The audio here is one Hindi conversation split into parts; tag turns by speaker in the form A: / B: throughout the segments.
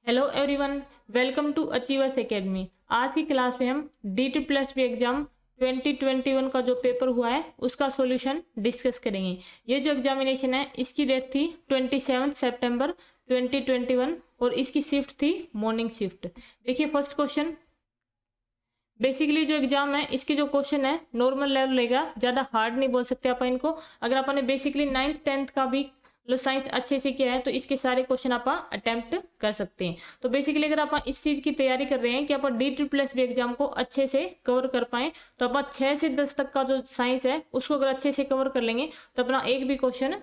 A: Hello everyone, welcome to Achievers Academy. आज की क्लास में हम DT+P एग्जाम 2021 का जो पेपर हुआ है उसका सॉल्यूशन डिस्कस करेंगे। ये जो एग्जामिनेशन है इसकी डेट थी 27 सितंबर 2021 और इसकी शिफ्ट थी मॉर्निंग शिफ्ट। देखिए फर्स्ट क्वेश्चन, बेसिकली जो एग्जाम है इसके जो क्वेश्चन है नॉर्मल लेवल रहेगा, ज़्यादा हार्ड नहीं बोल सकते अपन इनको। अगर अपन ने बेसिकली 9th 10th का भी साइंस अच्छे से किया है तो इसके सारे क्वेश्चन आप अटेम्प्ट कर सकते हैं। तो बेसिकली अगर आप इस चीज़ की तैयारी कर रहे हैं कि आप DT+P एग्जाम को अच्छे से कवर कर पाएँ तो आप 6 से 10 तक का जो साइंस है उसको अगर अच्छे से कवर कर लेंगे तो अपना एक भी क्वेश्चन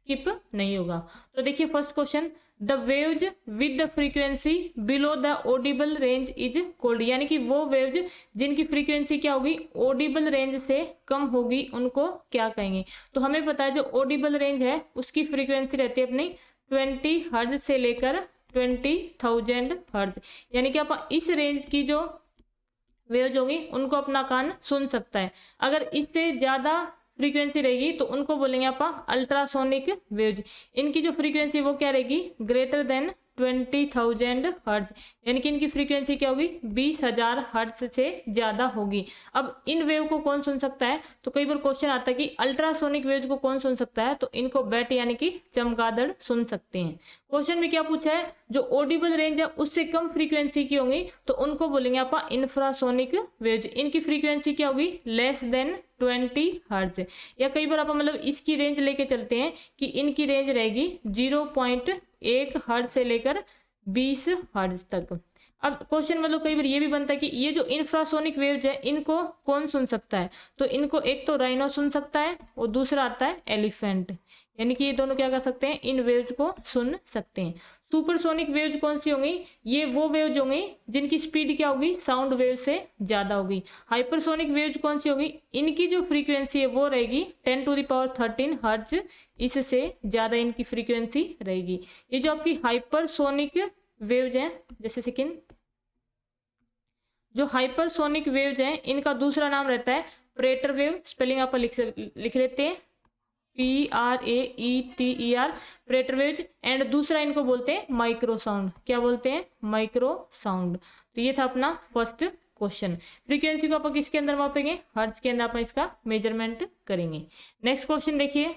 A: स्किप नहीं होगा। तो देखिए first question, the waves with the frequency below the Audible range is cold, यानी कि वो वेव्स जिनकी फ्रीक्वेंसी क्या होगी ऑडिबल रेंज से कम होगी उनको क्या कहेंगे। तो हमें पता है जो ऑडिबल रेंज है उसकी फ्रीक्वेंसी रहती है अपनी 20 हर्ट्ज से लेकर 20,000 हर्ट्ज, यानी कि आप इस रेंज की जो वेव्स होगी उनको अपना कान सुन सकता है। अगर इससे ज़्यादा फ्रीक्वेंसी रहेगी तो उनको बोलेंगे आप अल्ट्रासोनिक वेव्स। इनकी जो फ्रीक्वेंसी वो क्या रहेगी ग्रेटर देन 20,000 हर्ट्ज, यानी कि इनकी फ्रीक्वेंसी क्या होगी 20,000 हर्ट्ज से ज़्यादा होगी। अब इन वेव को कौन सुन सकता है, तो कई बार क्वेश्चन आता है कि अल्ट्रासोनिक वेव्स को कौन सुन सकता है, तो इनको बैट यानी कि चमगादड़ सुन सकते हैं। क्वेश्चन में क्या पूछा है, जो ऑडिबल रेंज है उससे कम फ्रीक्वेंसी की होंगी तो उनको बोलेंगे आप इंफ्रासोनिक वेव्स। इनकी फ्रीक्वेंसी क्या होगी लेस देन 20 हर्ट्ज, या कई बार आप मतलब इसकी रेंज लेके चलते हैं कि इनकी रेंज रहेगी 0.1 हर्ट्ज से लेकर 20 हर्ट्ज तक। अब क्वेश्चन मतलब कई बार ये भी बनता है कि ये जो इंफ्रासोनिक वेव्स है इनको कौन सुन सकता है, तो इनको एक तो राइनो सुन सकता है और दूसरा आता है एलिफेंट, यानी कि ये दोनों क्या कर सकते हैं इन वेव्स को सुन सकते हैं। सुपरसोनिक वेव्स कौन सी होंगी, ये वो वेव्स होंगी जिनकी स्पीड क्या होगी साउंड वेव से ज़्यादा होगी। हाइपरसोनिक वेव्स कौन सी होगी, इनकी जो फ्रीक्वेंसी है वो रहेगी 10⁻13 हर्ट्ज, इससे ज़्यादा इनकी फ्रीक्वेंसी रहेगी। ये जो आपकी हाइपरसोनिक वेव्स हैं, जैसे सेकेंड जो हाइपरसोनिक वेव्स हैं इनका दूसरा नाम रहता है प्रेटर वेव। स्पेलिंग आप लिख लेते हैं PRAETER, प्रेटर वेव्स। एंड दूसरा इनको बोलते हैं माइक्रो साउंड। क्या बोलते हैं माइक्रो साउंड। तो ये था अपना फर्स्ट क्वेश्चन। फ्रीक्वेंसी को आप किसके अंदर मापेंगे हर्ट्ज के अंदर आप इसका मेजरमेंट करेंगे। नेक्स्ट क्वेश्चन देखिए,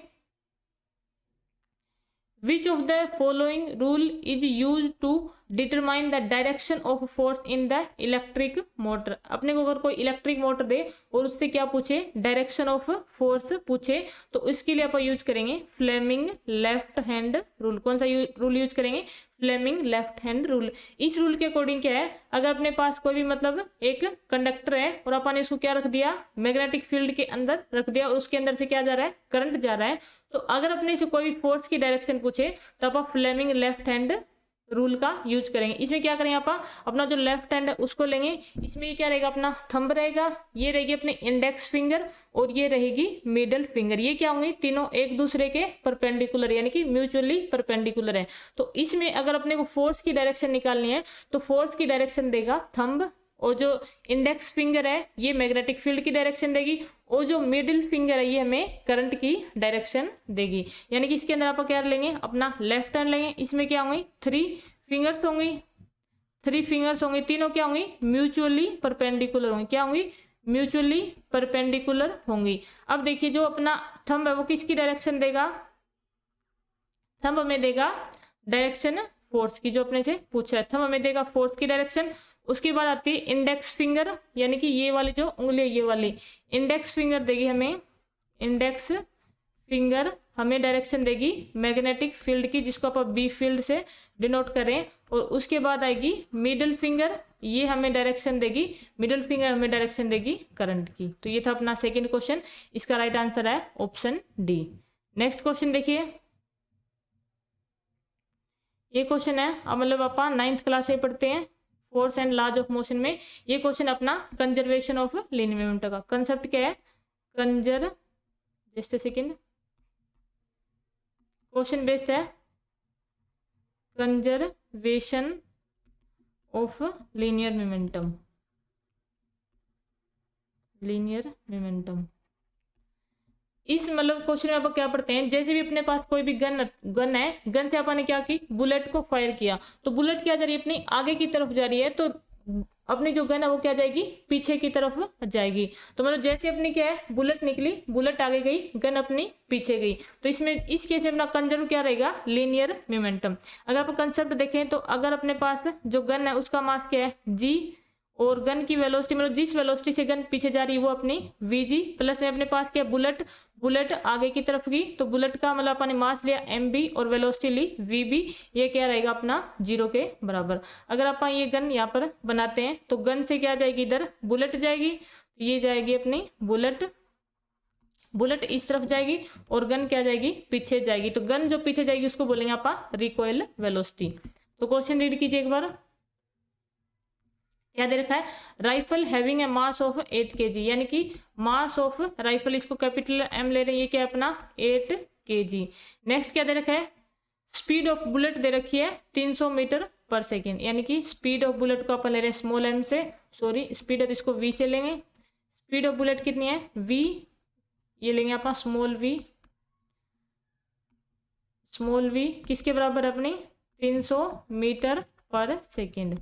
A: Which of the following rule is used to determine the direction of force in the electric motor? अपने को अगर कोई इलेक्ट्रिक मोटर दे और उससे क्या पूछे डायरेक्शन ऑफ फोर्स पूछे तो इसके लिए आप यूज करेंगे फ्लेमिंग लेफ्ट हैंड रूल। कौन सा रूल यूज करेंगे फ्लेमिंग लेफ्ट हैंड रूल। इस रूल के अकॉर्डिंग क्या है, अगर अपने पास कोई भी मतलब एक कंडक्टर है और अपन ने इसको क्या रख दिया मैग्नेटिक फील्ड के अंदर रख दिया और उसके अंदर से क्या जा रहा है करंट जा रहा है, तो अगर अपने से कोई भी फोर्स की डायरेक्शन पूछे तो आप फ्लेमिंग लेफ्ट हैंड रूल का यूज करेंगे। इसमें क्या करेंगे आप अपना जो लेफ्ट हैंड है उसको लेंगे, इसमें ये क्या रहेगा अपना थंब रहेगा, ये रहेगी अपने इंडेक्स फिंगर और ये रहेगी मिडल फिंगर। ये क्या होंगे तीनों एक दूसरे के परपेंडिकुलर यानी कि म्यूचुअली परपेंडिकुलर है। तो इसमें अगर अपने को फोर्स की डायरेक्शन निकालनी है तो फोर्स की डायरेक्शन देगा थंब, और जो इंडेक्स फिंगर है ये मैग्नेटिक फील्ड की डायरेक्शन देगी और जो मिडिल फिंगर है ये हमें करंट की डायरेक्शन देगी। यानी कि इसके अंदर आप क्या लेंगे अपना लेफ्ट हैंड लेंगे, इसमें क्या होंगी 3 फिंगर्स होंगी, 3 फिंगर्स होंगे, तीनों क्या होंगी म्यूचुअली परपेंडिकुलर होंगी। क्या होंगी म्यूचुअली परपेंडिकुलर होंगी। अब देखिए जो अपना थंब है वो किसकी डायरेक्शन देगा, थंब हमें देगा डायरेक्शन फोर्स की, जो अपने से पूछा है थंब हमें देगा फोर्स की डायरेक्शन। उसके बाद आती है इंडेक्स फिंगर, यानी कि ये वाली जो उंगली है ये वाली इंडेक्स फिंगर देगी हमें, इंडेक्स फिंगर हमें डायरेक्शन देगी मैग्नेटिक फील्ड की, जिसको आप बी फील्ड से डिनोट करें। और उसके बाद आएगी मिडिल फिंगर, ये हमें डायरेक्शन देगी, मिडिल फिंगर हमें डायरेक्शन देगी करंट की। तो ये था अपना सेकेंड क्वेश्चन, इसका राइट आंसर है ऑप्शन डी। नेक्स्ट क्वेश्चन देखिए, ये क्वेश्चन है अब मतलब अपन 9th क्लास में पढ़ते हैं force and laws of motion में। ये क्वेश्चन अपना कंजर्वेशन ऑफ लीनियर मोमेंटम का कंसेप्ट क्या है जस्ट सेकेंड, क्वेश्चन बेस्ड है conservation of linear momentum, linear momentum. इस मतलब क्वेश्चन में आप क्या पढ़ते हैं, जैसे भी अपने पास कोई भी गन है, गन से अपन ने क्या की, बुलेट को फायर किया, तो बुलेट क्या जा रही है, अपनी आगे की तरफ जा रही है, तो अपनी जो गन है वो क्या जाएगी, पीछे की तरफ जाएगी। तो मतलब जैसे अपनी क्या है, बुलेट निकली, बुलेट आगे गई, गन अपनी पीछे गई, तो इसमें इस केस में अपना कंजर्व क्या रहेगा, लीनियर मोमेंटम। अगर आप कंसेप्ट देखें तो अगर अपने पास जो गन है उसका मास क्या है, जी, और गन की वेलोसिटी मतलब जिस वेलोसिटी से गन पीछे जा रही है वो अपनी वीजी, प्लस में अपने पास क्या, बुलेट, बुलेट आगे की तरफ गई, तो बुलेट का मतलब अपने मास लिया एमबी और वेलोसिटी ली वीबी, ये क्या रहेगा अपना 0 के बराबर। अगर आप ये गन यहाँ पर बनाते हैं तो गन से क्या जाएगी, इधर बुलेट जाएगी, ये जाएगी अपनी बुलेट, बुलेट इस तरफ जाएगी और गन क्या जाएगी, पीछे जाएगी, तो गन जो पीछे जाएगी उसको बोलेंगे आप रिकॉइल वेलोसिटी। तो क्वेश्चन रीड कीजिए एक बार, क्या दे रखा है, rifle having a mass of 8 kg, यानी कि मास ऑफ राइफल, इसको कैपिटल एम ले रहे हैं, ये क्या है अपना 8 kg। नेक्स्ट क्या दे रखा है, स्पीड ऑफ बुलेट दे रखी है 300 मीटर पर सेकेंड, यानी कि स्पीड ऑफ बुलेट को अपन ले रहे हैं स्मॉल एम से, सॉरी स्पीड है तो इसको वी से लेंगे, स्पीड ऑफ बुलेट कितनी है वी, ये लेंगे अपन स्मॉल वी, स्मॉल वी किसके बराबर अपनी 300 मीटर पर सेकेंड।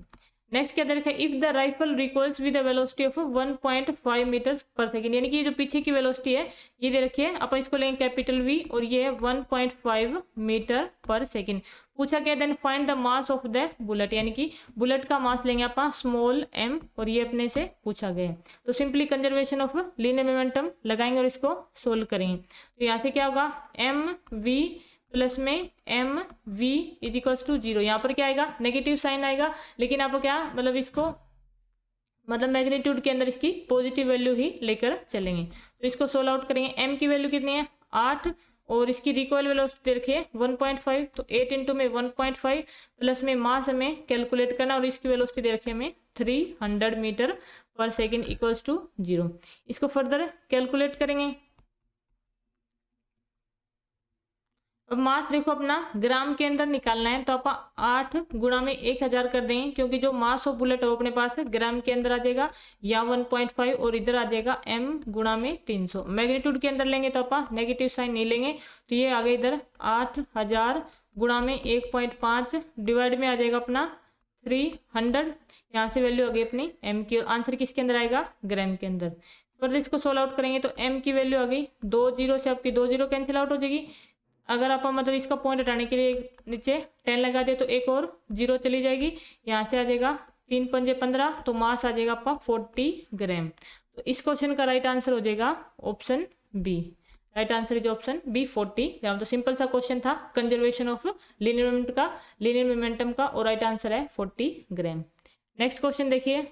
A: नेक्स्ट क्या दे रखा है, if the rifle recoils with velocity of 1.5 metre पर सेकेंड, यानी कि ये जो पीछे की वेलोसिटी है ये दे रखी है, अपन इसको लेंगे कैपिटल वी और ये है 1.5 मीटर पर सेकेंड। पूछा क्या, then find the mass of the bullet, यानी कि बुलेट का मास लेंगे अपन स्मॉल एम, और ये अपने से पूछा गया है। तो simply conservation of linear momentum लगाएंगे और इसको सोल्व करेंगे। तो यहाँ से क्या होगा, एम वी प्लस में M V is equals to 0, यहाँ पर क्या आएगा, नेगेटिव साइन आएगा, लेकिन आप क्या मतलब इसको मतलब मैग्नीट्यूड के अंदर इसकी पॉजिटिव वैल्यू ही लेकर चलेंगे। तो इसको सोल्व आउट करेंगे, एम की वैल्यू कितनी है 8, और इसकी रिकॉइल वेलोसिटी रखिए 1.5, तो 8 इंटू में 1.5 प्लस में मास हमें कैलकुलेट करना, और इसकी वेलोसिटी दे रखी है हमें 300 मीटर पर सेकेंड इक्वल्स टू 0। इसको फर्दर कैलकुलेट करेंगे। अब मास देखो अपना ग्राम के अंदर निकालना है, तो आप 8 गुणा में 1000 कर देंगे, क्योंकि जो मास ऑफ बुलेट है वो अपने पास है ग्राम के अंदर आ जाएगा, या 1.5 और इधर आ जाएगा m गुणा में 300। मैग्नीट्यूड के अंदर लेंगे तो आप नेगेटिव साइन नहीं लेंगे, तो ये आ गया इधर 8000 गुणा में 1.5 डिवाइड में आ जाएगा अपना 300, यहाँ से वैल्यू आ गई अपनी m की, और आंसर किसके अंदर आएगा, ग्राम के अंदर। फिर इसको सोल्व आउट करेंगे तो m की वैल्यू आ गई 2 0 से आपकी 2 0 कैंसिल आउट हो जाएगी। अगर आप मतलब इसका पॉइंट हटाने के लिए नीचे 10 लगा दे तो एक और 0 चली जाएगी, यहाँ से आ जाएगा 3 पंजे 15, तो मास आ जाएगा आपका 40 ग्राम। तो इस क्वेश्चन का राइट आंसर हो जाएगा option B, right answer is option B 40 gram. तो सिंपल सा क्वेश्चन था कंजर्वेशन ऑफ लीनियर मोमेंटम का, और राइट आंसर है 40 ग्राम। नेक्स्ट क्वेश्चन देखिए,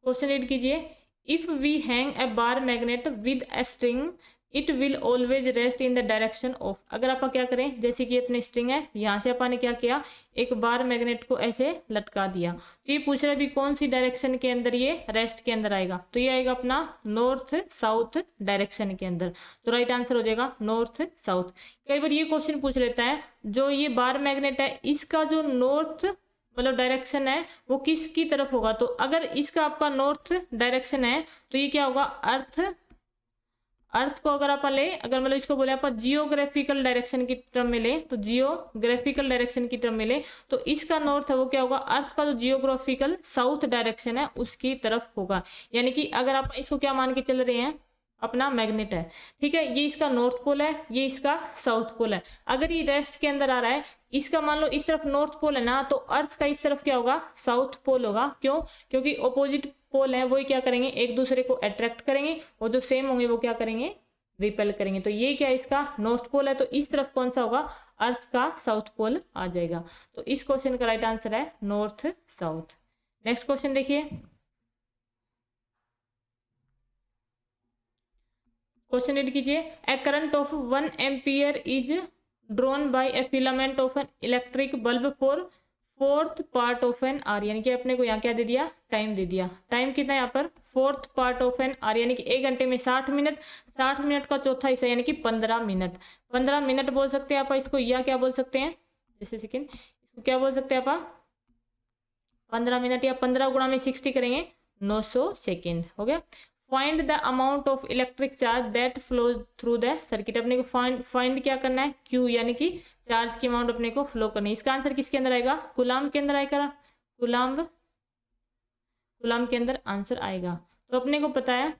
A: क्वेश्चन रीड कीजिए, if we hang a bar magnet with a string it will always rest in the direction of. अगर आप क्या करें, जैसे कि अपने स्ट्रिंग है, यहाँ से अपन ने क्या किया, एक बार मैग्नेट को ऐसे लटका दिया, तो ये पूछ रहा है भी कौन सी डायरेक्शन के अंदर ये रेस्ट के अंदर आएगा, तो ये आएगा अपना नॉर्थ साउथ डायरेक्शन के अंदर। तो राइट आंसर हो जाएगा नॉर्थ साउथ। कई बार ये क्वेश्चन पूछ लेता है, जो ये बार मैग्नेट है इसका जो नॉर्थ मतलब डायरेक्शन है वो किसकी तरफ होगा, तो अगर इसका आपका नॉर्थ डायरेक्शन है तो ये क्या होगा, अर्थ को अगर आप ले, अगर मतलब इसको बोले आप जियोग्राफिकल डायरेक्शन की तरफ में ले, तो जियोग्राफिकल डायरेक्शन की तरफ में ले, तो इसका नॉर्थ है वो क्या होगा, अर्थ का जो जियोग्राफिकल साउथ डायरेक्शन है उसकी तरफ होगा। यानी कि अगर आप इसको क्या मान के चल रहे हैं, अपना मैग्नेट है, ठीक है, ये इसका नॉर्थ पोल है, ये इसका साउथ पोल है। अगर ये रेस्ट के अंदर आ रहा है, इसका मान लो इस तरफ नॉर्थ पोल है ना, तो अर्थ का इस तरफ क्या होगा, साउथ पोल होगा। क्यों, क्योंकि ऑपोजिट पोल है वही क्या करेंगे, एक दूसरे को अट्रैक्ट करेंगे, और जो सेम होंगे वो क्या करेंगे, रिपेल करेंगे। तो ये क्या इसका नॉर्थ पोल है, तो इस तरफ कौन सा होगा, अर्थ का साउथ पोल आ जाएगा। तो इस क्वेश्चन का राइट आंसर है नॉर्थ साउथ। नेक्स्ट क्वेश्चन देखिए, क्वेश्चन रीड कीजिए, a current of 1 ampere is drawn by a filament of an electric bulb for 4th part of an hour. यानी कि अपने को यहाँ क्या दे दिया, टाइम दे दिया। टाइम कितना है यहाँ पर 4th part of an hour, यानी कि 1 घंटे में 60 मिनट, 60 मिनट का चौथा हिस्सा यानी कि 15 मिनट। 15 मिनट बोल सकते हैं आप इसको, या क्या बोल सकते हैं, जैसे सेकेंड, इसको क्या बोल सकते हैं आप 15 मिनट, या 15 गुणा में 60 करेंगे 900 सेकेंड हो गया। Find the amount of electric charge that flows through the circuit. अपने को फाइंड क्या करना है, क्यू यानी कि चार्ज की अमाउंट अपने को फ्लो करनी है। इसका आंसर किसके अंदर आएगा, कूलाम्ब के अंदर आएगा, कूलाम्ब के अंदर आंसर आएगा। तो अपने को पता है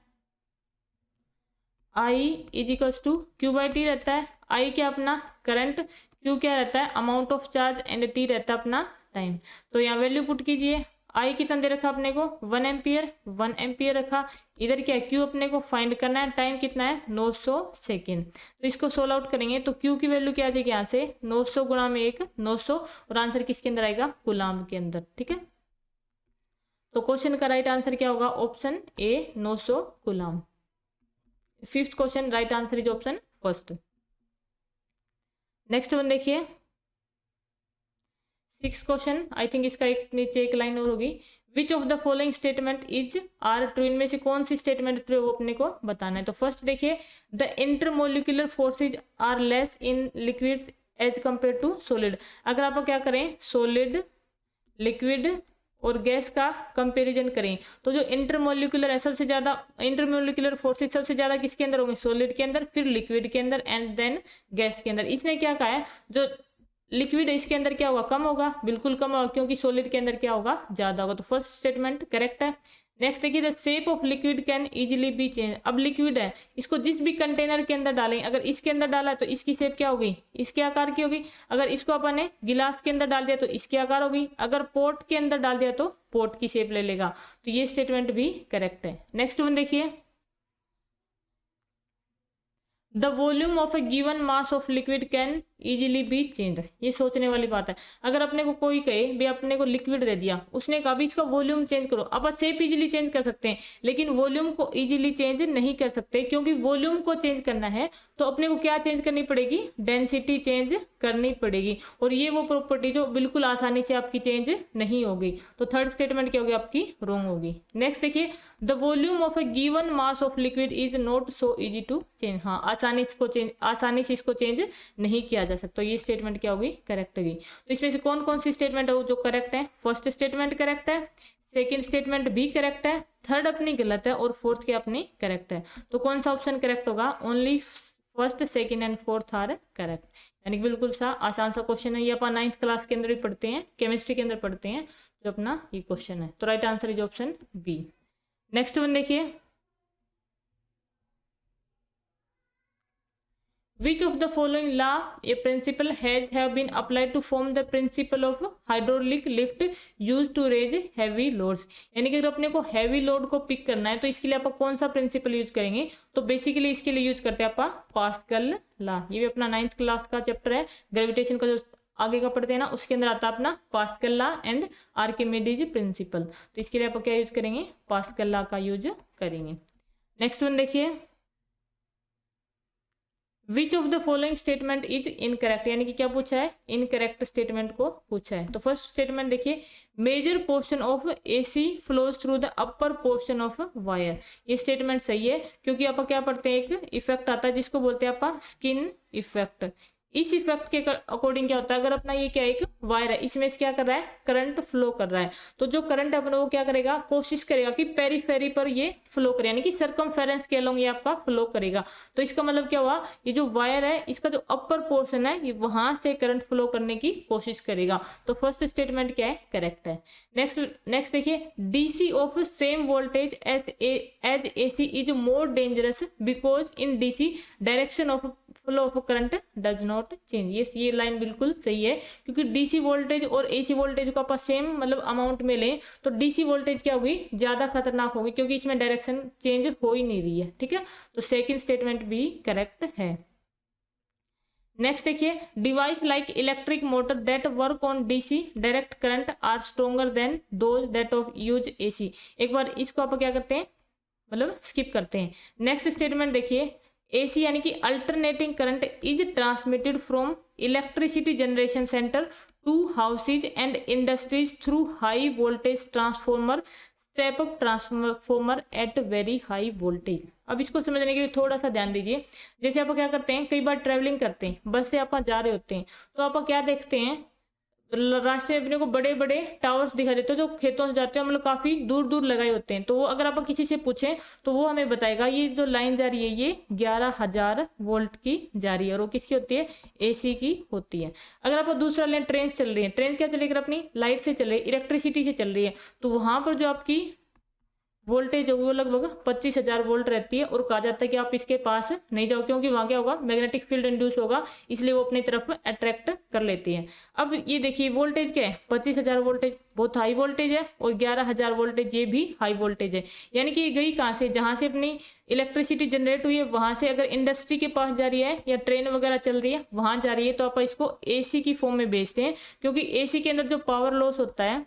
A: I is equals to Q by T रहता है। I क्या अपना करंट, क्यू क्या रहता है amount of charge and T रहता है अपना टाइम। तो यहाँ वैल्यू पुट कीजिए। I कितना दे रखा अपने को 1 एम्पियर रखा। इधर क्या क्यू अपने को फाइंड करना है, टाइम कितना है 900 सेकेंड। तो इसको सोल्व आउट करेंगे तो क्यू की वैल्यू क्या आ जाएगी यहाँ से 900 गुणा में 1 900, और आंसर किसके अंदर आएगा, कूलाम्ब के अंदर। ठीक है, तो क्वेश्चन का राइट आंसर क्या होगा, option A 900 coulomb. Fifth question right answer is option first. Next one देखिए, सिक्स क्वेश्चन, आई थिंक इसका एक नीचे एक लाइन और होगी। Which of the following statement is are true, इनमें से कौन सी स्टेटमेंट ट्रू है वो अपने को बताना है। तो फर्स्ट देखिए, the intermolecular forces are less in liquids as compare to solid. अगर आप क्या करें, सॉलिड, लिक्विड और गैस का कंपैरिजन करें तो जो इंटरमोलिकुलर है सबसे ज्यादा, इंटरमोलिकुलर फोर्सेस सबसे ज्यादा किसके अंदर होंगे, सॉलिड के अंदर, फिर लिक्विड के अंदर एंड देन गैस के अंदर। इसने क्या कहा है, जो लिक्विड इसके अंदर क्या होगा, कम होगा, बिल्कुल कम होगा, क्योंकि सॉलिड के अंदर क्या होगा, ज्यादा होगा। तो फर्स्ट स्टेटमेंट करेक्ट है। नेक्स्ट देखिए, the shape of liquid can easily B change. अब लिक्विड है, इसको जिस भी कंटेनर के अंदर डालें, अगर इसके अंदर डाला तो इसकी शेप क्या होगी, इसके आकार की होगी। अगर इसको अपन ने गिलास के अंदर डाल दिया तो इसके आकार होगी। अगर पोट के अंदर डाल दिया तो पोट की शेप ले लेगा। तो ये स्टेटमेंट भी करेक्ट है। नेक्स्ट वन देखिए, the volume of a given mass of liquid can easily B change. ये सोचने वाली बात है। अगर अपने को कोई कहे भी अपने को लिक्विड दे दिया, उसने कहा भी इसका वॉल्यूम चेंज करो, अब शेप इजीली चेंज कर सकते हैं लेकिन वॉल्यूम को इजीली चेंज नहीं कर सकते, क्योंकि वॉल्यूम को चेंज करना है तो अपने को क्या चेंज करनी पड़ेगी, डेंसिटी चेंज करनी पड़ेगी। और ये वो प्रॉपर्टी जो बिल्कुल आसानी से आपकी चेंज नहीं होगी। तो थर्ड स्टेटमेंट क्या होगी आपकी, रॉन्ग होगी। नेक्स्ट देखिए, the volume of a given mass of liquid is not so easy to change. हाँ, आसानी से इसको चेंज नहीं किया जा सकता। तो ये स्टेटमेंट क्या होगी, करेक्ट होगी। तो इसमें से कौन कौन सी स्टेटमेंट है जो करेक्ट है, फर्स्ट स्टेटमेंट करेक्ट है, सेकंड स्टेटमेंट भी करेक्ट है, थर्ड अपनी गलत है और फोर्थ क्या अपनी करेक्ट है। तो कौन सा ऑप्शन करेक्ट होगा, only first, second and fourth are correct. यानी बिल्कुल सा आसान सा क्वेश्चन है। ये अपन 9th क्लास के अंदर भी पढ़ते हैं, केमिस्ट्री के अंदर पढ़ते हैं जो अपना ये क्वेश्चन है। तो right answer is option B. Next one देखिए, which of the following law a principle has have been applied to form the principle of hydraulic lift used to raise heavy loads। यानी कि अगर अपने को हैवी लोड को पिक करना है तो इसके लिए आप कौन सा प्रिंसिपल यूज करेंगे, तो बेसिकली इसके लिए यूज करते हैं आप पास्कल लॉ। ये भी अपना 9th क्लास का चैप्टर है, ग्रेविटेशन का जो आगे का पढ़ते हैं ना, उसके अंदर आता है अपना pascal law and Archimedes principal. तो इसके लिए आप क्या यूज करेंगे, पास्कल लॉ का यूज करेंगे। नेक्स्ट वन देखिए, which of the following statement is incorrect. यानी कि क्या पूछा है, इनकरेक्ट स्टेटमेंट को पूछा है। तो फर्स्ट स्टेटमेंट देखिए, major portion of AC flows through the upper portion of wire. ये स्टेटमेंट सही है, क्योंकि आप क्या पढ़ते हैं, एक इफेक्ट आता है जिसको बोलते हैं आप स्किन इफेक्ट। इस इफेक्ट के अकॉर्डिंग क्या होता है, अगर अपना ये क्या एक वायर है, इसमें से क्या कर रहा है, करंट फ्लो कर रहा है, तो जो करंट अपना वो क्या करेगा, कोशिश करेगा कि पेरीफेरी पर ये फ्लो करे, यानी कि सरकमफेरेंस के अलोंग ये आपका फ्लो करेगा। तो इसका मतलब क्या हुआ, ये जो वायर है इसका जो अपर पोर्शन है ये वहां से करंट फ्लो करने की कोशिश करेगा। तो फर्स्ट स्टेटमेंट क्या है, करेक्ट है। नेक्स्ट देखिए, DC of same voltage as AC is more dangerous because in DC direction of flow of current does not change. ये लाइन बिल्कुल सही है, क्योंकि डीसी वोल्टेज और एसी वोल्टेज को आप सेम मतलब अमाउंट में लें तो डीसी वोल्टेज क्या होगी, ज्यादा खतरनाक होगी, क्योंकि इसमें डायरेक्शन चेंज हो ही नहीं रही है। ठीक है, तो सेकंड स्टेटमेंट भी करेक्ट है। नेक्स्ट देखिए, device like electric motor that work on DC direct current are stronger than those that of use AC. एक बार इसको आप क्या करते हैं, मतलब स्किप करते हैं। नेक्स्ट स्टेटमेंट देखिए, AC यानी कि alternating current is transmitted from electricity generation centre to houses and industries through high voltage transformer step up transformer at very high voltage. अब इसको समझने के लिए थोड़ा सा ध्यान दीजिए। जैसे आप क्या करते हैं, कई बार ट्रेवलिंग करते हैं, बस से आप जा रहे होते हैं तो आप क्या देखते हैं, रास्ते में अपने को बड़े बड़े टावर्स दिखाई देते हैं जो खेतों से जाते हैं, मतलब काफी दूर दूर लगाए होते हैं। तो वो अगर आप किसी से पूछें तो वो हमें बताएगा ये जो लाइन जा रही है ये 11,000 वोल्ट की जा रही है, और वो किसकी होती है, एसी की होती है। अगर आप दूसरा लें, ट्रेन चल रही है, ट्रेन क्या चलेगी अपनी, लाइट से चल रही है, इलेक्ट्रिसिटी से चल रही है, तो वहां पर जो आपकी वोल्टेज वो लगभग 25,000 वोल्ट रहती है, और कहा जाता है कि आप इसके पास नहीं जाओ, क्योंकि वहां क्या होगा, मैग्नेटिक फील्ड इंड्यूस होगा, इसलिए वो अपनी तरफ अट्रैक्ट कर लेती है। अब ये देखिए वोल्टेज क्या है, 25,000 वोल्टेज बहुत हाई वोल्टेज है, और 11,000 वोल्टेज ये भी हाई वोल्टेज है। यानी कि ये गई कहाँ से, जहां से अपनी इलेक्ट्रिसिटी जनरेट हुई है वहां से अगर इंडस्ट्री के पास जा रही है या ट्रेन वगैरह चल रही है वहां जा रही है, तो आप इसको एसी की फॉर्म में बेचते हैं, क्योंकि एसी के अंदर जो पावर लॉस होता है,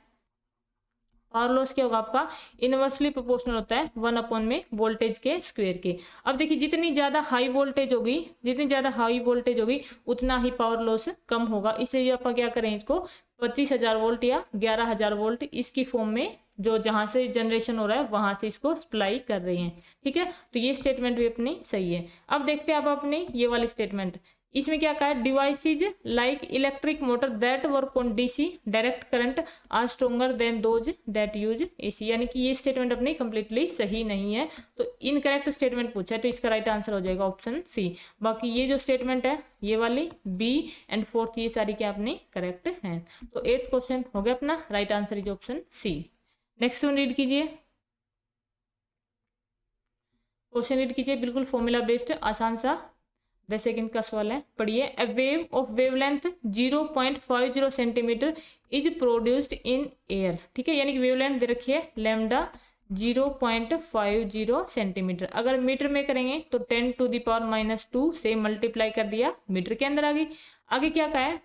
A: पावर लॉस क्या होगा आपका, इनवर्सली प्रोपोर्शनल होता है 1 में वोल्टेज के स्क्वायर के। अब देखिए जितनी ज्यादा हाई वोल्टेज होगी, जितनी ज्यादा हाई वोल्टेज होगी उतना ही पावर लॉस कम होगा, इसलिए आप क्या करें इसको 25,000 वोल्ट या 11,000 वोल्ट इसकी फॉर्म में जो जहां से जनरेशन हो रहा है वहां से इसको सप्लाई कर रहे हैं। ठीक है, तो ये स्टेटमेंट भी अपनी सही है। अब देखते हैं आप अपनी ये वाली स्टेटमेंट, इसमें क्या कहा है, devices like electric motor that work on DC direct current are stronger than those that use AC. यानी कि ये स्टेटमेंट अपनी कंप्लीटली सही नहीं है, तो इनकरेक्ट स्टेटमेंट पूछा है, तो इसका राइट आंसर हो जाएगा ऑप्शन सी। बाकी ये जो स्टेटमेंट है ये वाली बी एंड फोर्थ ये सारी क्या अपनी करेक्ट है। तो 8th क्वेश्चन हो गया अपना, right answer is option C. Next one read कीजिए, क्वेश्चन रीड कीजिए, बिल्कुल फॉर्मूला बेस्ड आसान सा 10 सेकंड का सवाल है, पढ़िए। A wave of wavelength 0.50 centimetre is produced in air. ठीक है, यानी कि वेवलेंथ दे रखी है लैम्डा 0.50 सेंटीमीटर, अगर मीटर में करेंगे तो 10⁻⁻2 से मल्टीप्लाई कर दिया, मीटर के अंदर आ गई। आगे क्या कहा है,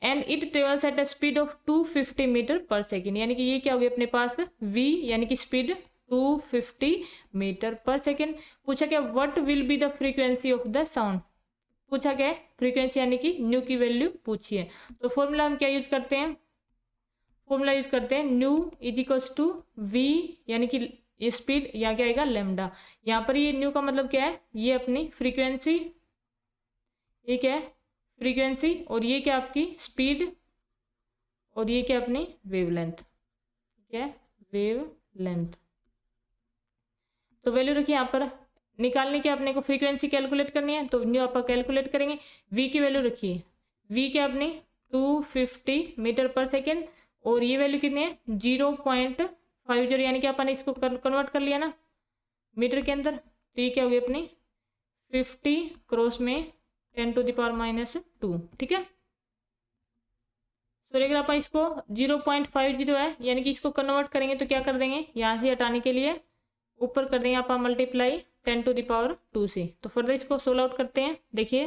A: and it travels at a speed of 250 metre पर सेकेंड, यानी कि ये क्या होगी अपने पास v यानी कि स्पीड 250 मीटर पर सेकेंड। पूछा क्या, what will be the frequency of the sound, पूछा क्या है फ्रीक्वेंसी यानी कि न्यू की वैल्यू पूछी है। तो फॉर्मूला हम क्या यूज करते हैं, फॉर्मूला यूज करते हैं nu is equals to V यानी कि ये स्पीड, यहाँ क्या आएगा लैम्डा, यहाँ पर ये न्यू का मतलब क्या है, ये अपनी फ्रीक्वेंसी, ये क्या है फ्रीक्वेंसी, और ये क्या आपकी स्पीड, और ये क्या अपनी वेवलेंथ, क्या है वेवलेंथ। तो वैल्यू रखिए यहाँ पर, निकालने की अपने को फ्रीक्वेंसी कैलकुलेट करनी है, तो न्यू आप कैलकुलेट करेंगे। वी की वैल्यू रखिए, वी क्या अपनी 250 मीटर पर सेकेंड, और ये वैल्यू कितनी है 0.50, यानी कि अपन इसको कन्वर्ट कर लिया ना मीटर के अंदर, तो ये क्या होगी अपनी 50 क्रॉस में 10⁻²। ठीक है, तो अगर अपन इसको 0.50 है, यानी कि इसको कन्वर्ट करेंगे तो क्या कर देंगे, यहाँ से हटाने के लिए ऊपर कर देंगे आप मल्टीप्लाई 10⁻² से। तो फर्दर इसको सोल्व आउट करते हैं, देखिए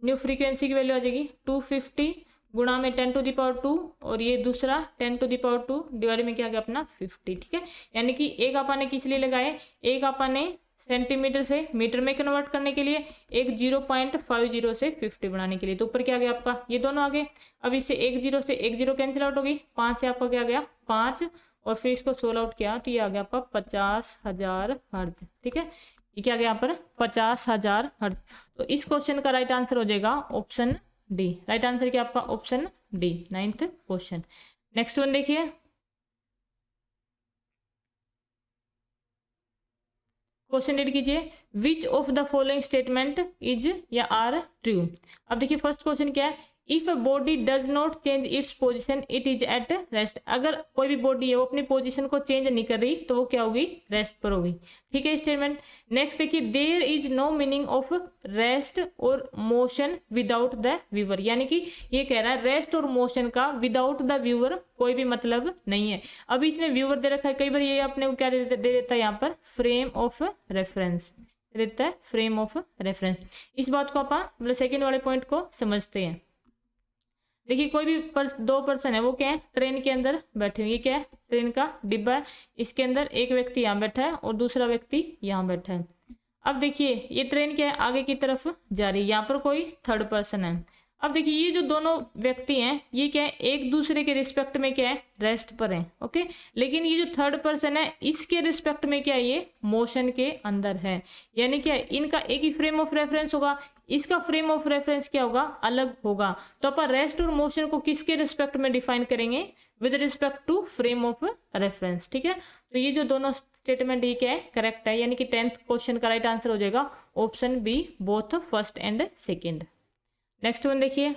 A: न्यू फ्रीक्वेंसी की वैल्यू आ जाएगी 250 गुणा में 10⁻², और ये दूसरा 10⁻² डिवाइड में क्या आ गया अपना 50। ठीक है, यानी कि एक आपने किस लिए लगाए, एक आपने सेंटीमीटर से मीटर में कन्वर्ट करने के लिए, एक 0.50 से 50 बनाने के लिए। तो ऊपर क्या आ गया आपका, ये दोनों आ गए। अब इससे एक जीरो से एक जीरो कैंसिल आउट होगी, 5 से आपका क्या आ गया 5, और फिर इसको सोल्व आउट किया तो ये आ गया आपका 50,000 हर्ट्ज। ठीक है, ये क्या आ गया यहाँ पर 50,000 हर्ट्ज। तो इस क्वेश्चन का राइट आंसर हो जाएगा ऑप्शन डी। राइट आंसर क्या आपका option D, 9th question. Next one देखिए, क्वेश्चन रीड कीजिए, विच of the following statement is या आर ट्रू। अब देखिए फर्स्ट क्वेश्चन क्या है, if a body does not change its position it is at rest. अगर कोई भी बॉडी है वो अपनी पोजीशन को चेंज नहीं कर रही तो वो क्या होगी, रेस्ट पर होगी। ठीक है स्टेटमेंट। नेक्स्ट देखिए, there is no meaning of rest और मोशन विदाउट द व्यूअर, यानी कि ये कह रहा है रेस्ट और मोशन का विदाउट द व्यूअर कोई भी मतलब नहीं है। अभी इसमें व्यूअर दे रखा है, कई बार ये अपने को क्या दे देता है यहाँ पर फ्रेम ऑफ रेफरेंस देता है, फ्रेम ऑफ रेफरेंस। इस बात को आप मतलब सेकेंड वाले पॉइंट को समझते हैं। देखिए कोई भी दो पर्सन है, वो क्या है ट्रेन के अंदर बैठे हुए, ये क्या है ट्रेन का डिब्बा है, इसके अंदर एक व्यक्ति यहाँ बैठा है और दूसरा व्यक्ति यहाँ बैठा है। अब देखिए ये ट्रेन क्या है आगे की तरफ जा रही है, यहाँ पर कोई थर्ड पर्सन है। अब देखिए ये जो दोनों व्यक्ति हैं ये क्या है, एक दूसरे के रिस्पेक्ट में क्या है, रेस्ट पर हैं, ओके। लेकिन ये जो थर्ड पर्सन है इसके रिस्पेक्ट में क्या है, ये मोशन के अंदर है। यानी क्या है, इनका एक ही फ्रेम ऑफ रेफरेंस होगा, इसका फ्रेम ऑफ रेफरेंस क्या होगा, अलग होगा। तो अपन रेस्ट और मोशन को किसके रिस्पेक्ट में डिफाइन करेंगे, with respect to frame of reference, ठीक है। तो ये जो दोनों स्टेटमेंट ये क्या है, करेक्ट है। यानी कि 10th क्वेश्चन का राइट आंसर हो जाएगा option b, both first and second. Next one देखिए,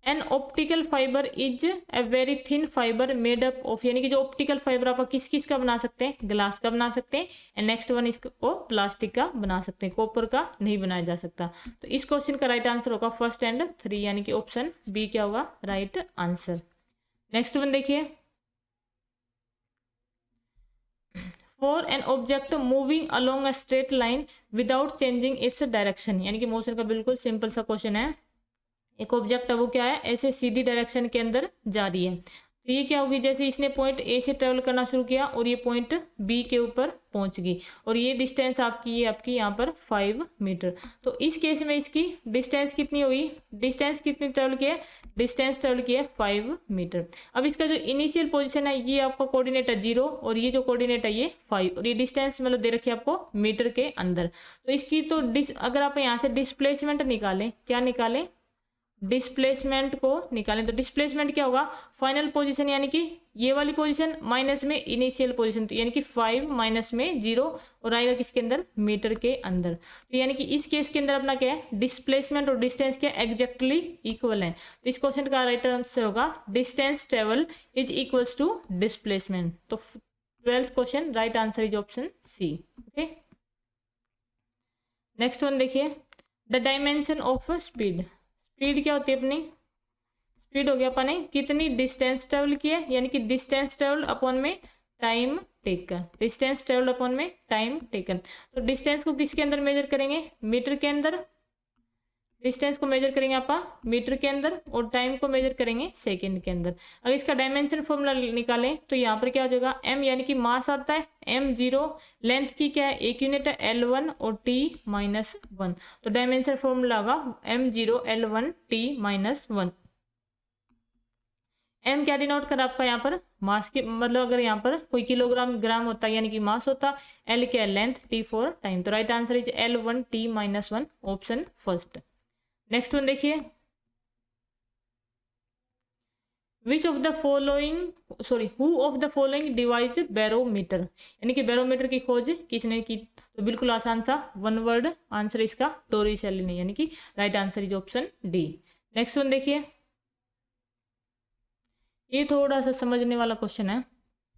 A: an optical fibre is a very thin fibre made up of, यानी कि जो ऑप्टिकल फाइबर आप किस किस का बना सकते हैं, ग्लास का बना सकते हैं। एंड नेक्स्ट वन इसको प्लास्टिक का बना सकते हैं, कॉपर का नहीं बनाया जा सकता। तो इस क्वेश्चन का राइट आंसर होगा फर्स्ट एंड 3, यानी कि ऑप्शन बी क्या होगा राइट आंसर। नेक्स्ट वन देखिए, for an object moving along a straight line without changing its direction, यानी कि मोशन का बिल्कुल सिंपल सा क्वेश्चन है। एक ऑब्जेक्ट है वो क्या है, ऐसे सीधी डायरेक्शन के अंदर जा रही है। तो ये क्या होगी, जैसे इसने पॉइंट ए से ट्रेवल करना शुरू किया और ये पॉइंट बी के ऊपर पहुंच गई, और ये डिस्टेंस आपकी ये आपकी यहाँ पर 5 मीटर। तो इस केस में इसकी डिस्टेंस कितनी हुई, डिस्टेंस कितनी ट्रेवल की है, डिस्टेंस ट्रेवल की है 5 मीटर। अब इसका जो इनिशियल पोजीशन है ये आपका कोऑर्डिनेट है 0, और ये जो कोऑर्डिनेट है ये 5, और ये डिस्टेंस मतलब दे रखी है आपको मीटर के अंदर। तो इसकी तो अगर आप यहाँ से डिस्प्लेसमेंट निकालें, क्या निकालें, डिस्प्लेसमेंट को निकालें, तो डिस्प्लेसमेंट क्या होगा, फाइनल पोजीशन यानी कि ये वाली पोजीशन माइनस में इनिशियल पोजीशन, तो यानी कि 5 माइनस में 0, और आएगा किसके अंदर, मीटर के अंदर। तो यानी कि इस केस के अंदर अपना क्या है, डिस्प्लेसमेंट और डिस्टेंस क्या एग्जैक्टली इक्वल है। तो इस क्वेश्चन का राइट आंसर होगा distance travel is equals to displacement. तो 12th question right answer is option c, okay. Next one देखिए, the dimension of speed, speed क्या होती है अपनी, स्पीड हो गया अपने कितनी डिस्टेंस ट्रेवल की है, यानी कि डिस्टेंस ट्रेवल अपॉन में time taken, distance travel upon में टाइम टेकन। तो डिस्टेंस को किसके अंदर मेजर करेंगे, मीटर के अंदर, डिस्टेंस को मेजर करेंगे आप मीटर के अंदर, और टाइम को मेजर करेंगे सेकंड के अंदर। अगर इसका डायमेंशन फॉर्मूला निकालें तो यहाँ पर क्या हो जाएगा, m यानी कि मास आता है, m0, लेंथ की क्या है एक यूनिट है L1 और t-1। तो डायमेंशन फॉर्मूला होगा m0 L1 t-1। m क्या डिनोट कर आपका यहाँ पर मास के, मतलब अगर यहाँ पर कोई किलोग्राम ग्राम होता है यानी कि मास होता, L क्या लेंथ, t4 टाइम। तो right answer is L1 t-1, option first. Next one देखिए, which of the following, sorry who of the following devised barometer, यानी कि बैरोमीटर की खोज किसने की। तो बिल्कुल आसान था, वन वर्ड आंसर इसका टोरिसेली ने, यानी कि right answer is option D. Next one देखिए, ये थोड़ा सा समझने वाला क्वेश्चन है।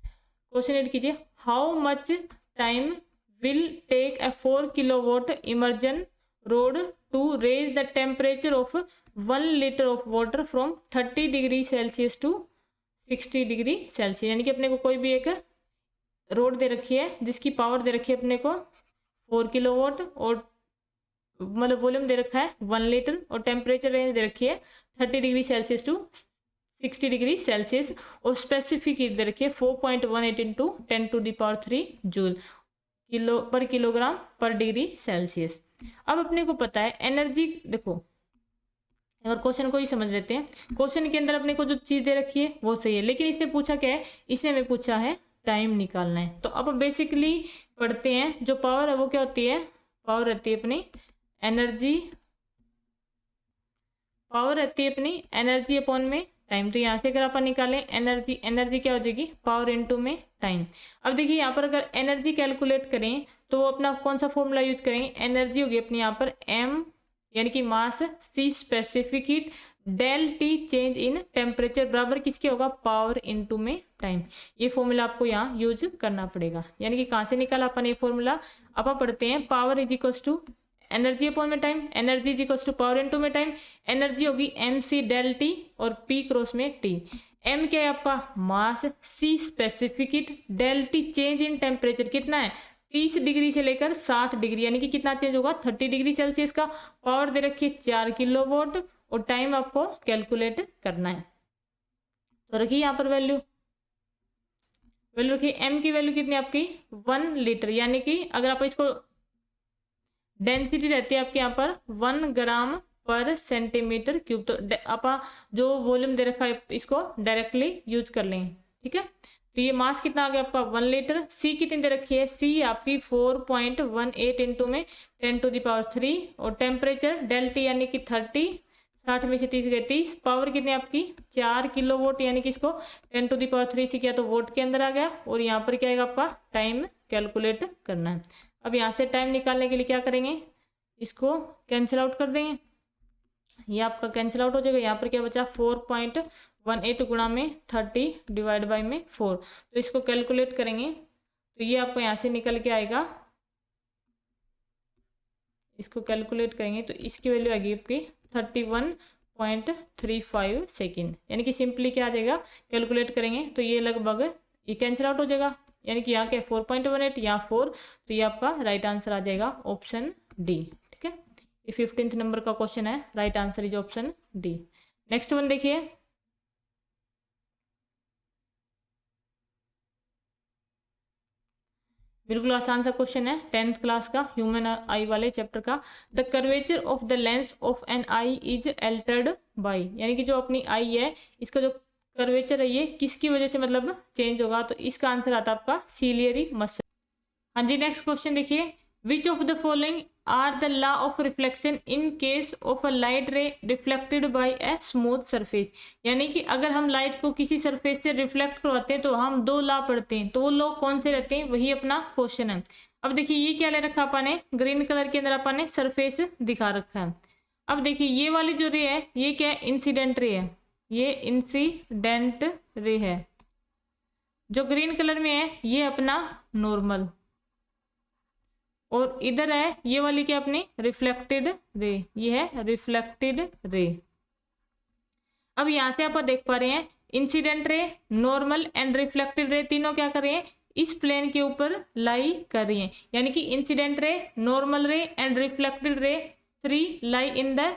A: क्वेश्चन रीड कीजिए, how much time will take a 4 kilowatt immersion rod to raise the temperature of 1 litre of water from 30 degree Celsius to 60 degree Celsius. यानी कि अपने को कोई भी एक रोड दे रखी है जिसकी पावर दे रखी है अपने को 4 किलोवाट, और मतलब वॉल्यूम दे रखा है 1 लीटर, और टेम्परेचर रेंज दे रखी है 30 degree Celsius to 60 degree Celsius, और स्पेसिफिक हीट दे रखी है 4.18 into 10⁻³ joule kilo per kilogram per degree Celsius. अब अपने को पता है एनर्जी, देखो अगर क्वेश्चन को ही समझ लेते हैं, क्वेश्चन के अंदर अपने को जो चीज दे रखी है वो सही है, लेकिन इसने पूछा क्या है, इसने हमें पूछा है टाइम निकालना है। तो अब बेसिकली पढ़ते हैं, जो पावर है वो क्या होती है, पावर रहती है अपनी एनर्जी, पावर रहती है अपनी एनर्जी अपॉन में टाइम। तो यहाँ से अगर अपन निकालें एनर्जी, एनर्जी क्या हो जाएगी, पावर इनटू में टाइम। अब देखिए यहाँ पर अगर एनर्जी कैलकुलेट करें तो वो अपना कौन सा फॉर्मूला यूज करेंगे, एनर्जी होगी अपनी यहाँ पर m यानी कि मास, c specific heat, del T change in temperature बराबर किसके होगा, पावर इनटू में टाइम। ये फॉर्मूला आपको यहाँ यूज करना पड़ेगा। यानी कि कहाँ से निकाला अपन ये फॉर्मूला, अपन पढ़ते हैं power is equals to energy upon में time, energy is equals to power into में टाइम। एनर्जी होगी mc डेल टी और p क्रॉस में t। m क्या है आपका mass, c specific heat, del T change in temperature कितना है 30 डिग्री से लेकर 60 डिग्री, यानी कि कितना चेंज होगा 30 डिग्री सेल्सियस का। पावर दे रखिए 4 किलोवाट, और टाइम आपको कैलकुलेट करना है। तो रखिए यहाँ पर वैल्यू रखिए, m की वैल्यू कितनी आपकी 1 लीटर, यानी कि अगर आप इसको डेंसिटी रहती है आपके यहाँ पर 1 ग्राम पर सेंटीमीटर क्यूब। तो आप जो वॉल्यूम दे रखा है इसको डायरेक्टली यूज कर लेंगे, ठीक है। तो ये मास कितना आ गया आपका 1 लीटर। सी कितनी दे रखी है, सी आपकी 4.18 इंटू में 10⁻³ और टेम्परेचर डेल्टी यानी कि 30, 60 में से 30 गए 30। पावर कितनी आपकी 4 किलोवाट, यानी कि इसको 10⁻³ से किया तो वोट के अंदर आ गया। और यहाँ पर क्या आएगा आपका टाइम कैलकुलेट करना है। अब यहाँ से टाइम निकालने के लिए क्या करेंगे, इसको कैंसिल आउट कर देंगे, ये आपका कैंसिल आउट हो जाएगा। यहाँ पर क्या बचा 4.18 गुणा में 30 डिवाइड बाई में 4। तो इसको कैलकुलेट करेंगे तो ये आपको यहाँ से निकल के आएगा, इसको कैलकुलेट करेंगे तो इसकी वैल्यू आएगी आपकी 31.35 सेकेंड। यानी कि सिंपली क्या आ जाएगा, कैलकुलेट करेंगे तो ये लगभग ये कैंसिल आउट हो जाएगा, यानी कि यहाँ क्या 4.18 यहाँ 4, तो ये आपका राइट आंसर आ जाएगा ऑप्शन डी, ठीक है। ये 15th नंबर का क्वेश्चन है, right answer is option D. Next one देखिए, बिल्कुल आसान सा क्वेश्चन है 10th क्लास का ह्यूमन आई वाले चैप्टर का। The curvature of the lens of an eye is altered by, यानी कि जो अपनी आई है इसका जो कर्वेचर है ये किसकी वजह से मतलब चेंज होगा, तो इसका आंसर आता है आपका सीलियरी मसल। हाँ जी, नेक्स्ट क्वेश्चन देखिए, which of the following are the law of reflection in case of a light ray reflected by a smooth surface. यानी कि अगर हम लाइट को किसी सरफेस से रिफ्लेक्ट करवाते हैं तो हम 2 लॉ पढ़ते हैं, तो वो लॉ कौन से रहते हैं, वही अपना क्वेश्चन है। अब देखिए ये क्या ले रखा अपन ने, ग्रीन कलर के अंदर अपन ने सरफेस दिखा रखा है। अब देखिए ये वाली जो रे है ये क्या है, इंसिडेंट रे है, ये इंसिडेंट रे है। जो ग्रीन कलर में है ये अपना नॉर्मल, और इधर है ये वाली क्या अपनी रिफ्लेक्टेड रे, ये है रिफ्लेक्टेड रे। अब यहां से आप देख पा रहे हैं incident ray, normal and reflected रे तीनों क्या कर रहे हैं, इस प्लेन के ऊपर लाई कर रही हैं। यानी कि इंसिडेंट रे, नॉर्मल रे and reflected ray 3 lie in the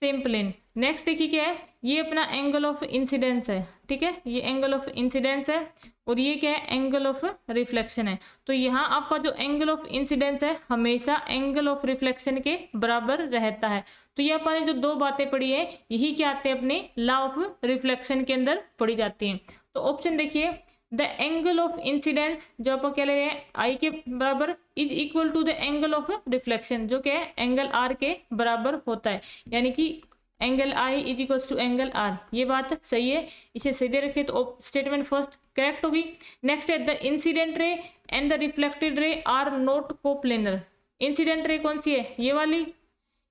A: same plane. Next देखिए क्या है, ये अपना एंगल ऑफ इंसिडेंस है, ठीक है, ये एंगल ऑफ इंसिडेंस है और ये क्या है एंगल ऑफ रिफ्लेक्शन है। तो यहाँ आपका जो एंगल ऑफ इंसिडेंस है हमेशा एंगल ऑफ रिफ्लेक्शन के बराबर रहता है। तो ये अपन ने जो 2 बातें पढ़ी है यही क्या आते हैं अपने लॉ ऑफ रिफ्लेक्शन के अंदर पढ़ी जाती हैं। तो ऑप्शन देखिए, द एंगल ऑफ इंसिडेंस जो आप क्या ले रहे हैं आई के बराबर is equal to the angle of reflection, जो क्या है एंगल आर के बराबर होता है। यानी कि angle I is equal to angle R, ये बात सही है, इसे सही दे रखे तो स्टेटमेंट फर्स्ट करेक्ट होगी। नेक्स्ट है the incident ray and the reflected ray are not coplanar. Incident ray कौन सी है, ये वाली,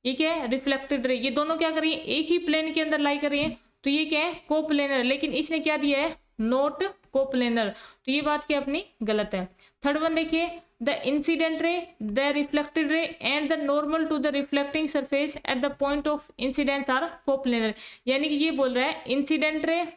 A: ये क्या है रिफ्लेक्टेड रे, ये दोनों क्या कर रही है एक ही प्लेन के अंदर लाई कर रही है, तो ये क्या है कोप्लेनर। लेकिन इसने क्या दिया है नॉट कोप्लेनर, तो ये बात क्या अपनी गलत है। थर्ड वन देखिए, the incident ray, the reflected ray and the normal to the reflecting surface at the point of incidence are coplanar. यानी कि ये बोल रहा है incident ray,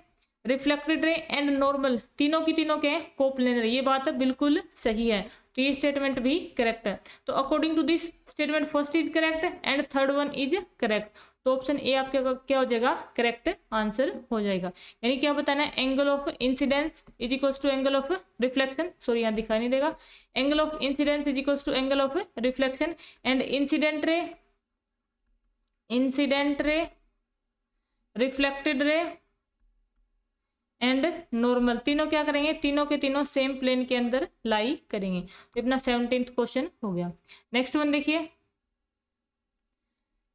A: reflected ray and normal तीनों की तीनों के कोप्लेनर, ये बात बिल्कुल सही है, तो ये स्टेटमेंट भी करेक्ट है। तो according to this statement first is correct and third one is correct, तो ऑप्शन ए आपके क्या हो जाएगा करेक्ट आंसर हो जाएगा। यानी क्या बताना है, angle of incidence is equal to angle of reflection, sorry यहाँ दिखाई नहीं देगा, angle of incidence is equal to angle of reflection and incident ray, reflected ray and normal तीनों क्या करेंगे, तीनों के तीनों सेम प्लेन के अंदर लाई करेंगे। तो अपना 17th क्वेश्चन हो गया। नेक्स्ट वन देखिए,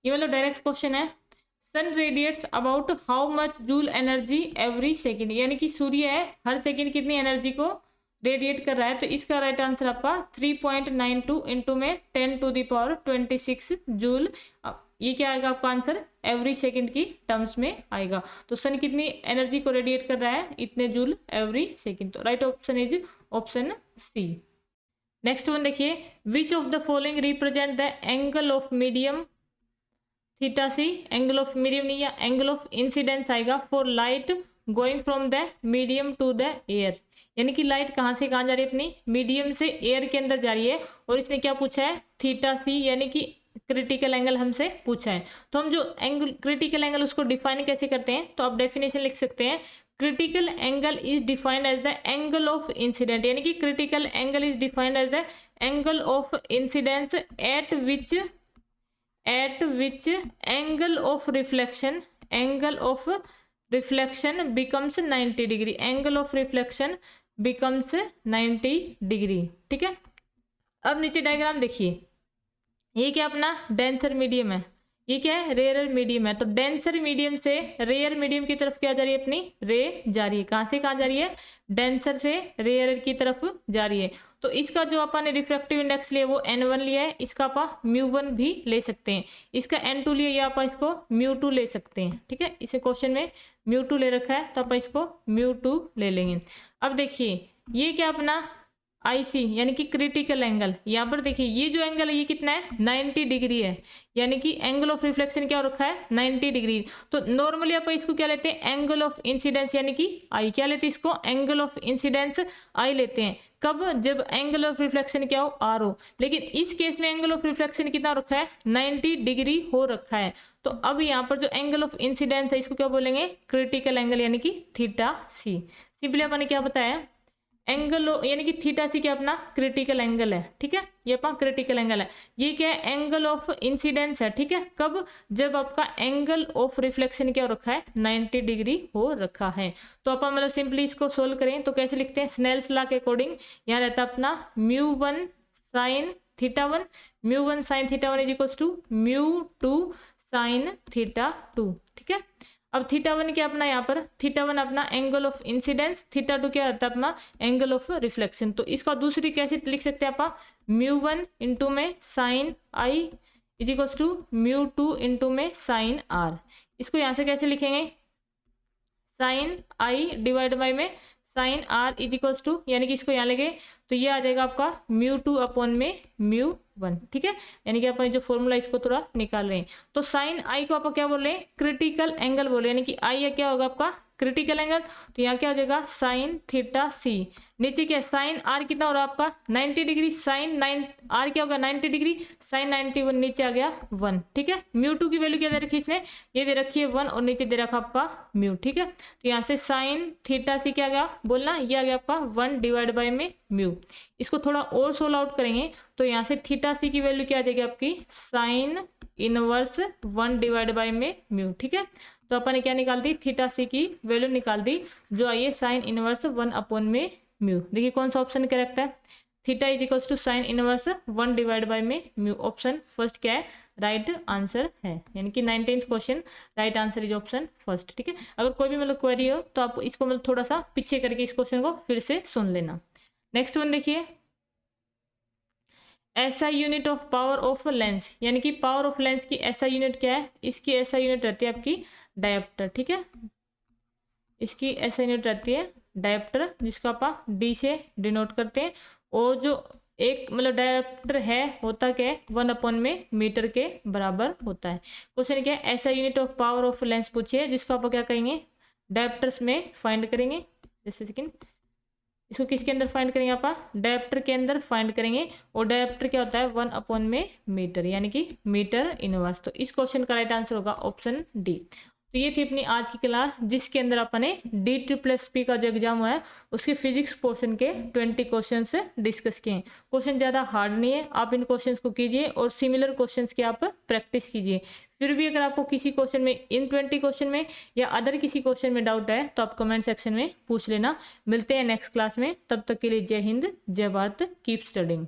A: ये वाला डायरेक्ट क्वेश्चन है, sun radiates about how much joule energy every second. यानी कि सूर्य है हर सेकेंड कितनी एनर्जी को रेडिएट कर रहा है, तो इसका राइट आंसर आपका 3.92 इंटू में 10⁻26 जूल, ये क्या आएगा आपका आंसर एवरी सेकंड की टर्म्स में आएगा। तो सन कितनी एनर्जी को रेडिएट कर रहा है, इतने जूल एवरी सेकंड, तो right option is option C. Next one देखिए, which of the following represent the angle of medium theta c, angle of medium नहीं या एंगल ऑफ इंसिडेंस आएगा for light going from the medium to the air. यानी कि लाइट कहाँ से कहाँ जा रही है, अपनी मीडियम से एयर के अंदर जा रही है, और इसने क्या पूछा है थीटा सी, यानी कि क्रिटिकल एंगल हमसे पूछा है। तो हम जो एंगल क्रिटिकल एंगल उसको डिफाइन कैसे करते हैं, तो आप डेफिनेशन लिख सकते हैं, critical angle is defined as the angle of incident. यानी कि critical angle is defined as the angle of incidence at which at which angle of reflection becomes 90 degree, angle of reflection becomes 90 degree. ठीक है, अब नीचे डायग्राम देखिए, ये क्या अपना डेंसर मीडियम है, ये क्या है रेयर मीडियम है। तो डेंसर मीडियम से रेयर मीडियम की तरफ क्या जा रही है, अपनी रे जा रही है। कहाँ से कहाँ जा रही है, डेंसर से रेयर की तरफ जा रही है। तो इसका जो अपन ने रिफ्रैक्टिव इंडेक्स लिया वो n1 लिया है, इसका आप μ1 भी ले सकते हैं, इसका n2 लिया या आप इसको μ2 ले सकते हैं। ठीक है, इसे क्वेश्चन में μ2 ले रखा है तो आप इसको μ2 ले लेंगे। अब देखिए ये क्या अपना IC यानी कि क्रिटिकल एंगल, यहाँ पर देखिए ये जो एंगल है ये कितना है 90 डिग्री है, यानी कि एंगल ऑफ रिफ्लेक्शन क्या हो रखा है 90 डिग्री। तो नॉर्मली आप इसको क्या लेते हैं एंगल ऑफ इंसिडेंस यानी कि I, क्या लेते हैं इसको एंगल ऑफ इंसिडेंस I लेते हैं। कब, जब एंगल ऑफ रिफ्लेक्शन क्या हो R हो, लेकिन इस केस में एंगल ऑफ रिफ्लेक्शन कितना हो रखा है 90 डिग्री हो रखा है। तो अब यहाँ पर जो एंगल ऑफ इंसिडेंस है इसको क्या बोलेंगे क्रिटिकल एंगल यानी कि थीटा C। सिंपली अपन ने क्या बताया एंगल यानी कि थीटा सी क्या अपना क्रिटिकल एंगल है। ठीक है, ये अपना क्रिटिकल एंगल है। ये क्या है एंगल ऑफ इंसिडेंस है। ठीक है, कब, जब आपका एंगल ऑफ रिफ्लेक्शन क्या हो रखा है 90 डिग्री हो रखा है। तो अपन मतलब सिंपली इसको सोल्व करें तो कैसे लिखते हैं स्नेल्स लॉ के अकॉर्डिंग, यहाँ रहता है अपना μ1 sin θ1, μ1 sin θ1 is equal to μ2 sin θ2। ठीक है, अब θ1 क्या अपना यहाँ पर θ1 अपना एंगल ऑफ इंसिडेंस, θ2 क्या आता है अपना एंगल ऑफ रिफ्लेक्शन। तो इसका दूसरी कैसे लिख सकते हैं आप μ1 इंटू में sine I is equal to μ2 into में साइन R। इसको यहाँ से कैसे लिखेंगे साइन I डिवाइड बाई में sine R is equal to, यानी कि इसको यहाँ लगे तो ये आ जाएगा आपका μ2 अपॉन में μ1। ठीक है, यानी कि अपन जो फॉर्मूला इसको थोड़ा निकाल रहे हैं। तो साइन I को आप क्या बोल रहे हैं क्रिटिकल एंगल बोल रहे हैं, यानी कि I या क्या होगा आपका क्रिटिकल एंगल। तो यहाँ क्या हो जाएगा साइन थीटा C, नीचे क्या साइन R कितना हो रहा है आपका 90 डिग्री, साइन R क्या होगा 90 डिग्री, साइन 91 नीचे आ गया 1। ठीक है, μ2 की वैल्यू क्या दे रखी है इसने, ये दे रखी है 1 और नीचे दे रखा आपका μ। ठीक है, तो यहाँ से साइन थीटा C क्या आ गया बोलना, ये आ गया आपका 1 डिवाइड बाई में μ। इसको थोड़ा और सोल्व आउट करेंगे तो यहाँ से थीटा C की वैल्यू क्या आ जाएगी आपकी साइन इनवर्स 1 डिवाइड बाई में μ। ठीक है, तो अपन ने क्या निकाल दी थीटा C की वैल्यू निकाल दी जो आई है साइन इनवर्स 1 अपॉन में μ। देखिए कौन सा ऑप्शन करेक्ट है, theta is equal to sine inverse 1 divide by में μ। ऑप्शन फर्स्ट क्या है राइट आंसर है, यानी कि 19th question right answer is option first. ठीक है, अगर कोई भी मतलब क्वेरी हो तो आप इसको मतलब थोड़ा सा पीछे करके इस क्वेश्चन को फिर से सुन लेना। नेक्स्ट वन देखिए SI unit of power of lens, यानी कि पावर ऑफ लेंस की SI यूनिट क्या है, इसकी SI यूनिट रहती है आपकी डायोप्टर। ठीक है, इसकी SI यूनिट रहती है डायोप्टर जिसको आप D से डिनोट करते हैं। और जो एक मतलब डायोप्टर है होता क्या है 1 अपॉन में मीटर के बराबर होता है। क्वेश्चन क्या है SI unit of power of lens पूछिए जिसको आप क्या कहेंगे डायोप्टर्स में फाइंड करेंगे। जैसे सेकेंड इसको किसके अंदर फाइंड करेंगे आप डायोप्टर के अंदर फाइंड करेंगे, और डायोप्टर क्या होता है 1 अपॉन में मीटर यानी कि मीटर इनवर्स। तो इस क्वेश्चन का राइट आंसर होगा ऑप्शन डी। तो ये थी अपनी आज की क्लास जिसके अंदर अपने DSSP का जो एग्जाम हुआ है उसके फिजिक्स पोर्शन के 20 क्वेश्चन डिस्कस किए। क्वेश्चन ज़्यादा हार्ड नहीं है, आप इन क्वेश्चंस को कीजिए और सिमिलर क्वेश्चंस की आप प्रैक्टिस कीजिए। फिर भी अगर आपको किसी क्वेश्चन में इन 20 क्वेश्चन में या अदर किसी क्वेश्चन में डाउट है तो आप कमेंट सेक्शन में पूछ लेना। मिलते हैं नेक्स्ट क्लास में, तब तक के लिए जय हिंद जय भारत, कीप स्टडिंग।